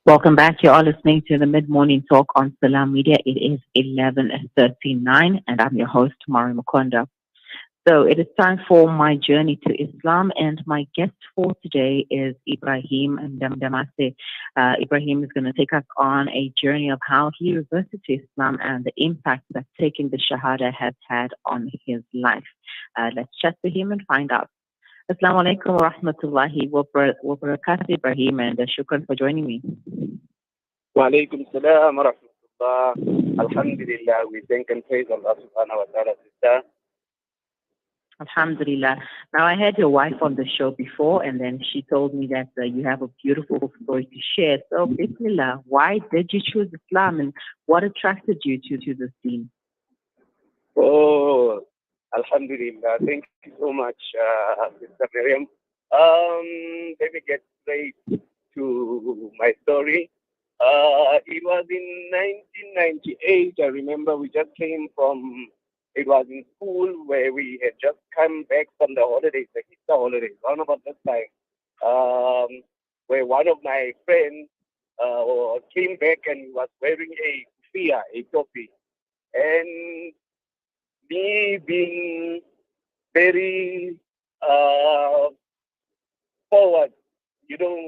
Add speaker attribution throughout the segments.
Speaker 1: Welcome back. You are listening to the mid-morning talk on Salam Media. It is 11:39, and I'm your host, Mari Mukonda. So it is time for my journey to Islam, and my guest for today is Ibrahim Ndamase. Ibrahim is going to take us on a journey of how he reverted to Islam and the impact that taking the Shahadah has had on his life. Let's chat to him and find out. Assalamu alaikum wa rahmatullahi wa barakatuh, Ibrahim, and shukran for joining me.
Speaker 2: Walaikum salam wa rahmatullah. Alhamdulillah, we thank and praise Allah subhanahu wa ta'ala, sister.
Speaker 1: Alhamdulillah. Now, I had your wife on the show before, and then she told me that you have a beautiful story to share. So, Bismillah, why did you choose Islam, and what attracted you to this deen?
Speaker 2: Oh, Alhamdulillah. Thank you so much, Sister Miriam. Let me get straight to my story. It was in 1998. I remember we just came from, it was in school where we had just come back from the holidays, the Easter holidays, around about this time, where one of my friends came back and he was wearing a kufiya, a topi. And me being very forward,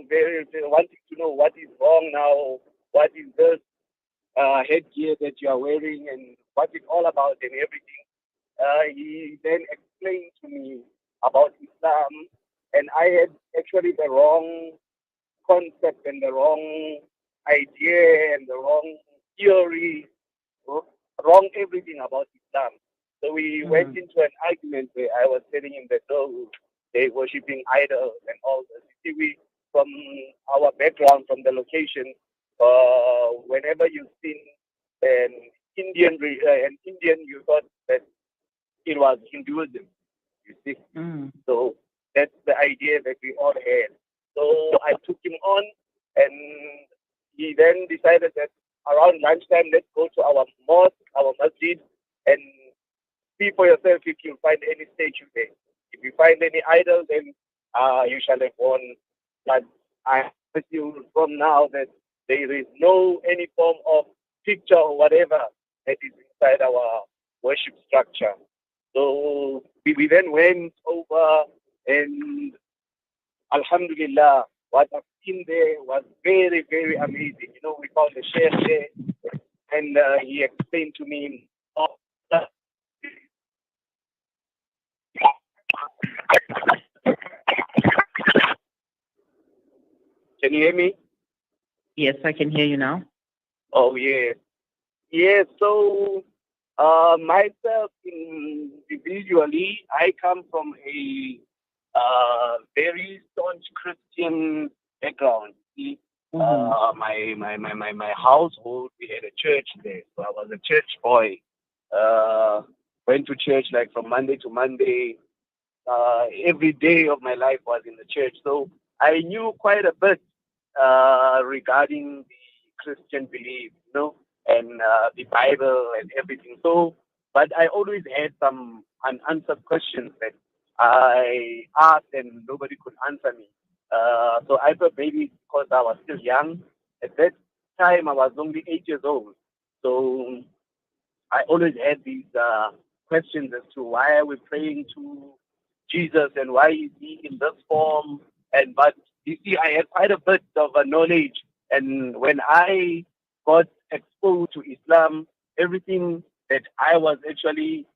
Speaker 2: very wanting to know what is wrong now, what is this headgear that you are wearing, and what it's all about and everything. He then explained to me about Islam, and I had actually the wrong concept and the wrong idea and the wrong theory, wrong everything about Islam. So we went into an argument where I was telling him that, no, they worshipping idols and all this. You see, from our background, from the location, whenever you've seen an Indian, you thought that it was Hinduism. You see, so that's the idea that we all had. So I took him on, and he then decided that around lunchtime, let's go to our mosque, our masjid, and see for yourself if you find any statue there. If you find any idol, then you shall have won. But I promise you from now that there is no any form of picture or whatever that is inside our worship structure. So we then went over, and Alhamdulillah, what I've seen there was very, very amazing. We found a sheikh there, and he explained to me. Can you hear me?
Speaker 1: Yes, I can hear you now.
Speaker 2: Oh, yeah. Yeah, so myself, individually, I come from a very staunch Christian background. See, my household, we had a church there. So I was a church boy. Went to church like from Monday to Monday. Every day of my life was in the church. So I knew quite a bit regarding the Christian belief, and the Bible and everything. So, but I always had some unanswered questions that I asked and nobody could answer me. So I thought maybe because I was still young, at that time I was only 8 years old. So I always had these questions as to why are we praying to Jesus and why is he in this form? But you see, I had quite a bit of a knowledge, and when I got exposed to Islam, everything that I was actually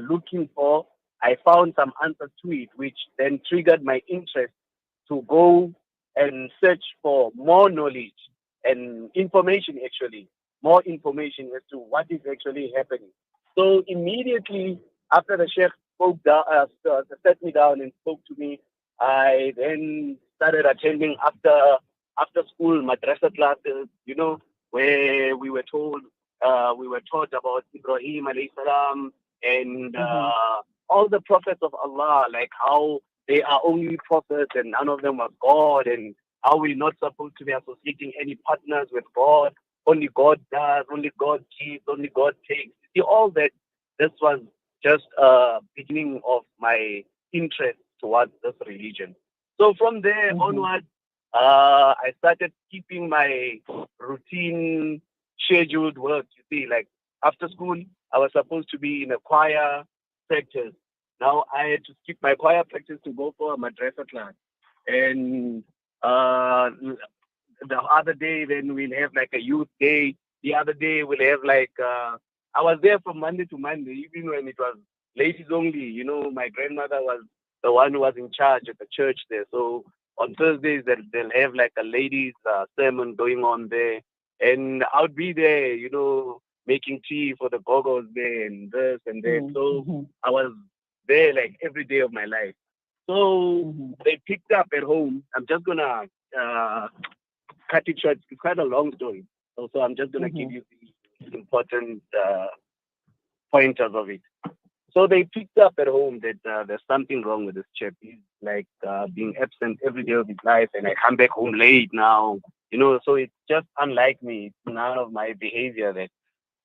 Speaker 2: looking for, I found some answers to it, which then triggered my interest to go and search for more knowledge and information, actually, more information as to what is actually happening. So immediately after the Sheikh sat me down and spoke to me, I then started attending after school madrasa classes, where we were taught about Ebrahim alayhi salam and all the prophets of Allah, like how they are only prophets and none of them are God, and how we're not supposed to be associating any partners with God. Only God does, only God gives, only God takes. See, all that, this was just a beginning of my interest towards this religion. So from there onwards, I started keeping my routine scheduled work. You see, like after school, I was supposed to be in a choir practice. Now I had to skip my choir practice to go for a madrasa class. And the other day, then we'll have like a youth day. The other day, we'll have like, I was there from Monday to Monday, even when it was ladies only. You know, my grandmother was the one who was in charge at the church there. So on Thursdays, they'll have like a ladies' sermon going on there. And I would be there, you know, making tea for the gogos there and this and that. So
Speaker 1: Mm-hmm.
Speaker 2: I was there like every day of my life. So
Speaker 1: Mm-hmm.
Speaker 2: they picked up at home. I'm just gonna uh, cut it short. It's quite a long story. So I'm just gonna give
Speaker 1: Mm-hmm.
Speaker 2: you the important pointers of it. So they picked up at home that there's something wrong with this chap. He's like being absent every day of his life, and I come back home late now. You know, so it's just unlike me. It's none of my behavior there.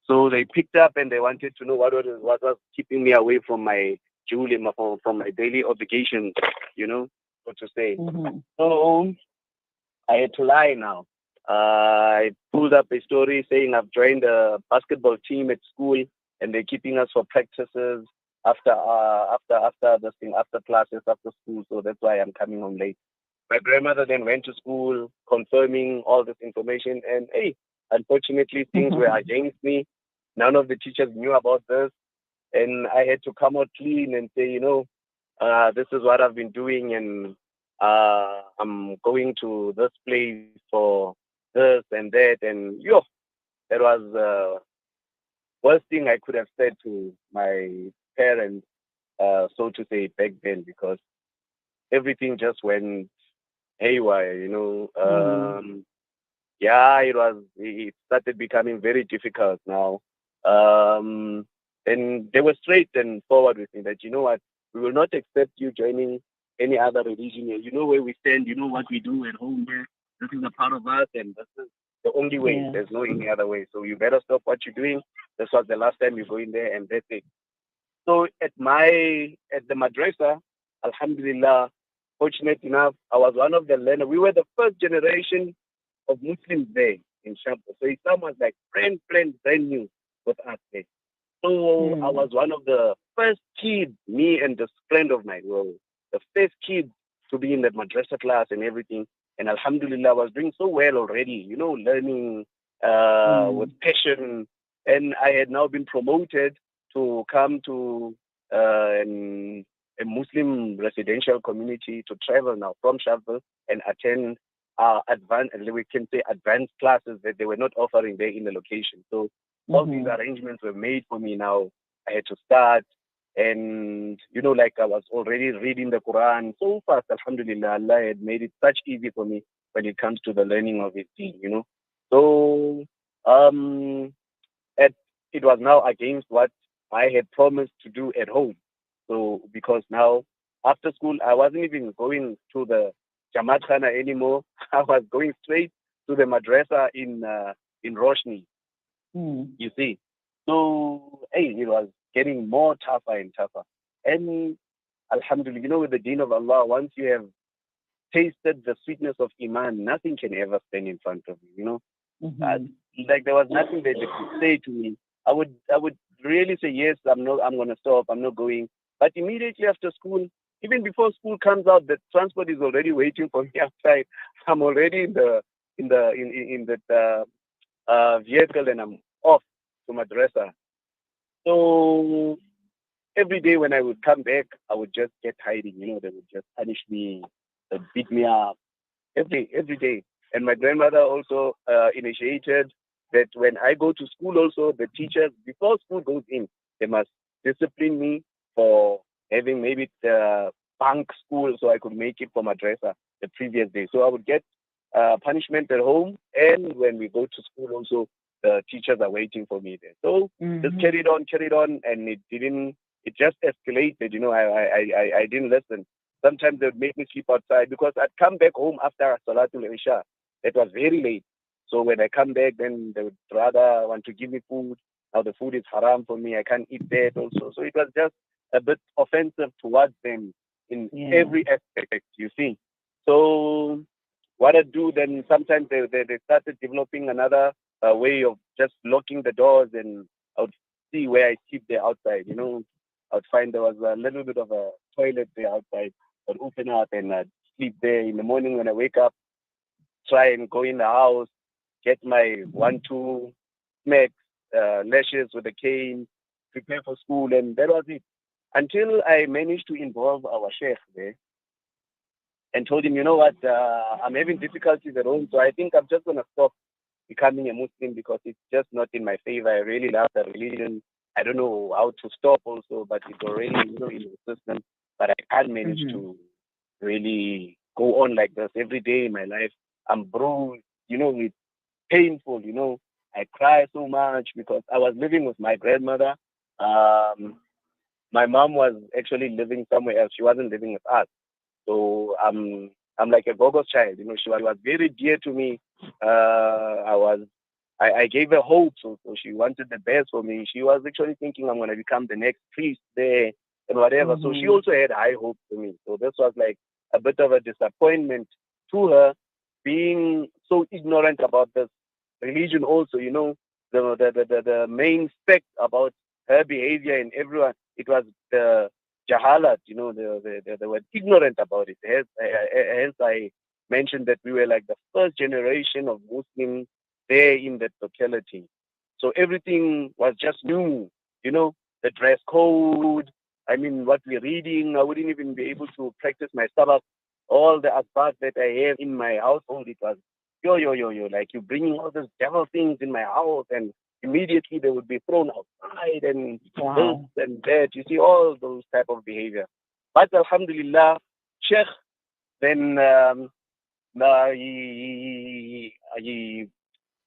Speaker 2: So they picked up and they wanted to know what was keeping me away from my duty, from my daily obligations. You know, what to say.
Speaker 1: Mm-hmm.
Speaker 2: So I had to lie now. I pulled up a story saying I've joined a basketball team at school and they're keeping us for practices after this thing, after classes, after school. So that's why I'm coming home late. My grandmother then went to school confirming all this information, and hey, unfortunately things were
Speaker 1: Mm-hmm.
Speaker 2: against me. None of the teachers knew about this, and I had to come out clean and say, this is what I've been doing, and I'm going to this place for this and that, and that was the worst thing I could have said to my parents, so to say, back then, because everything just went haywire.
Speaker 1: Mm-hmm.
Speaker 2: Yeah, it started becoming very difficult now. Um, and they were straight and forward with me that, you know what, we will not accept you joining any other religion here. You know where we stand, you know what we do at home here. This is a part of us, and this is the only way.
Speaker 1: Yeah.
Speaker 2: There's no any other way. So you better stop what you're doing. This was the last time you go in there, and that's it. So at the madrasa, Alhamdulillah, fortunate enough, I was one of the learners. We were the first generation of Muslims there in Shampo. So Islam was like brand new with us there. So I
Speaker 1: Mm.
Speaker 2: was one of the first kids, me and this friend of mine were the first kids to be in that madrasa class and everything. And Alhamdulillah, I was doing so well already, learning with
Speaker 1: Mm.
Speaker 2: passion. And I had now been promoted to come to a Muslim residential community to travel now from Shabelle and attend advanced, we can say advanced classes that they were not offering there in the location. So all these
Speaker 1: Mm-hmm.
Speaker 2: arrangements were made for me now. I had to start. And, like I was already reading the Quran so fast, Alhamdulillah, Allah had made it such easy for me when it comes to the learning of it. So, um, at, it was now against what I had promised to do at home. So, because now after school, I wasn't even going to the Jamaat Khana anymore. I was going straight to the madrasa in Roshni,
Speaker 1: Mm.
Speaker 2: you see. So, hey, it was getting more tougher and tougher. And Alhamdulillah, with the deen of Allah, once you have tasted the sweetness of Iman, nothing can ever stand in front of you. Uh,
Speaker 1: Mm-hmm.
Speaker 2: like there was nothing that they could say to me. I would really say yes. I'm gonna stop. I'm not going. But immediately after school, even before school comes out, the transport is already waiting for me outside. I'm already in that vehicle, and I'm off to madrasa. So every day when I would come back, I would just get hiding. They would just punish me, they'd beat me up every day. And my grandmother also initiated that when I go to school, also the teachers before school goes in, they must discipline me for having maybe the bunk school so I could make it for madrasa the previous day. So I would get punishment at home, and when we go to school, also the teachers are waiting for me there. So just
Speaker 1: Mm-hmm.
Speaker 2: carried on, and it didn't. It just escalated. I didn't listen. Sometimes they would make me sleep outside because I'd come back home after Salatul Isha. It was very late. So when I come back, then they would rather want to give me food. Now the food is haram for me. I can't eat that also. So it was just a bit offensive towards them in
Speaker 1: Yeah.
Speaker 2: every aspect, you see. So what I do, then sometimes they started developing another way of just locking the doors, and I would see where I sleep there outside. I would find there was a little bit of a toilet there outside. I'd open up and I'd sleep there. In the morning when I wake up, try and go in the house, get my 1, 2 smacks, lashes with a cane, prepare for school, and that was it. Until I managed to involve our sheikh there and told him, you know what, I'm having difficulties at home, so I think I'm just going to stop becoming a Muslim because it's just not in my favor. I really love the religion. I don't know how to stop also, but it's already in the system. But I can't manage to really go on like this every day in my life. I'm bruised, it's painful, I cry so much because I was living with my grandmother. My mom was actually living somewhere else. She wasn't living with us. So I'm like a gogo's child. She was very dear to me. I gave her hope, so she wanted the best for me. She was actually thinking I'm going to become the next priest there and whatever. So she also had high hopes for me. So this was like a bit of a disappointment to her, being so ignorant about this religion also, the main fact about her behavior and everyone, it was the jahalat, they were ignorant about it. Hence I mentioned that we were like the first generation of Muslims there in that locality. So everything was just new, the dress code. I mean, what we're reading, I wouldn't even be able to practice my sabbath. All the asbab that I have in my household, it was yo, like you're bringing all these devil things in my house, and immediately they would be thrown outside and this and that. You see all those type of behavior. But Alhamdulillah, Sheikh then he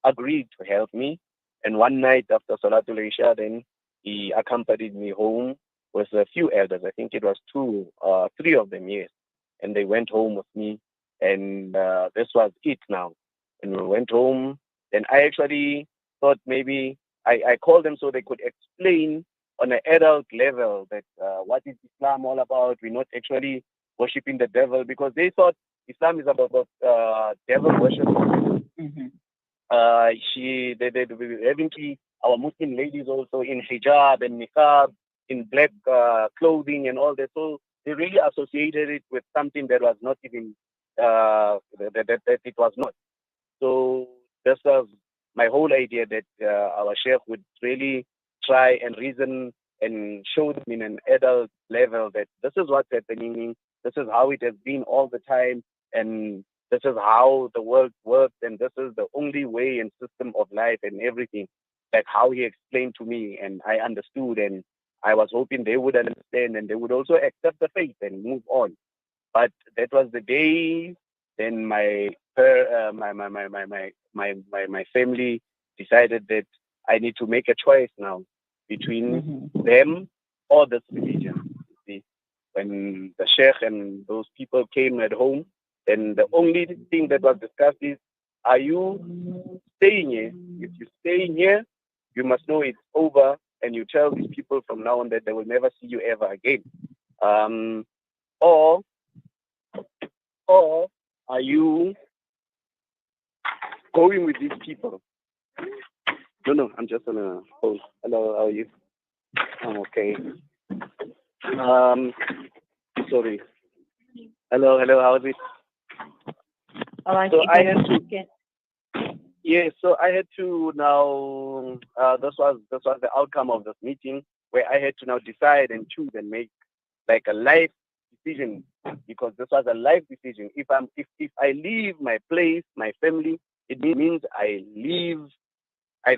Speaker 2: agreed to help me. And one night after Salatul Isha, then he accompanied me home with a few elders. I think it was 3 of them, yes. And they went home with me. And this was it now. And we went home. Then I actually thought maybe I called them so they could explain on an adult level that what is Islam all about. We're not actually worshipping the devil, because they thought Islam is about devil worship. Eventually our Muslim ladies also in hijab and niqab, in black clothing and all that. So they really associated it with something that was not even that it was not. So this was my whole idea, that our sheikh would really try and reason and show them in an adult level that this is what's happening, this is how it has been all the time, and this is how the world works, and this is the only way and system of life and everything. Like how he explained to me, and I understood, and I was hoping they would understand and they would also accept the faith and move on. But that was the day. Then my family decided that I need to make a choice now between them or this religion. You see, when the sheikh and those people came at home, then the only thing that was discussed is, are you staying here? If you're staying here, you must know it's over, and you tell these people from now on that they will never see you ever again. Or are you going with these people? No, I'm just on a phone. Hello, how are you? I'm okay. Sorry. Hello, how is it?
Speaker 1: All right.
Speaker 2: So I had to. Yes, so I had to now. This was the outcome of this meeting, where I had to now decide and choose and make like a life decision, because this was a life decision. If I leave my place, my family, it means I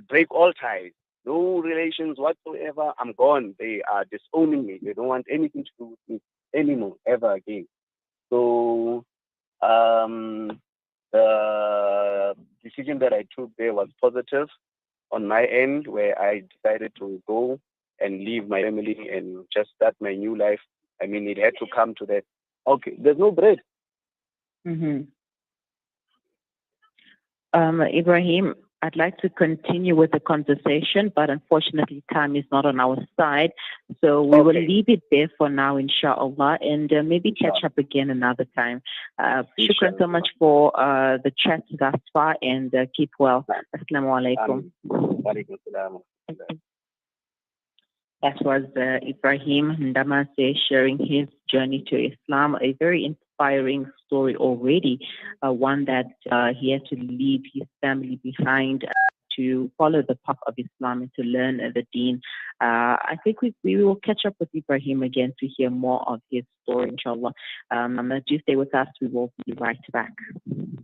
Speaker 2: break all ties, no relations whatsoever. I'm gone. They are disowning me. They don't want anything to do with me anymore, ever again. So the decision that I took there was positive on my end, where I decided to go and leave my family and just start my new life. I mean, it had to come to that. Okay, there's no bread.
Speaker 1: Ibrahim, I'd like to continue with the conversation, but unfortunately time is not on our side. So we will leave it there for now, inshallah, and maybe catch up again another time. Shukran so much for the chat thus far, and keep well. Assalamu alaikum. That was Ebrahim Ndamase sharing his journey to Islam, a very inspiring story already, one that he had to leave his family behind to follow the path of Islam and to learn the deen. I think we will catch up with Ebrahim again to hear more of his story, inshallah. Do stay with us. We will be right back.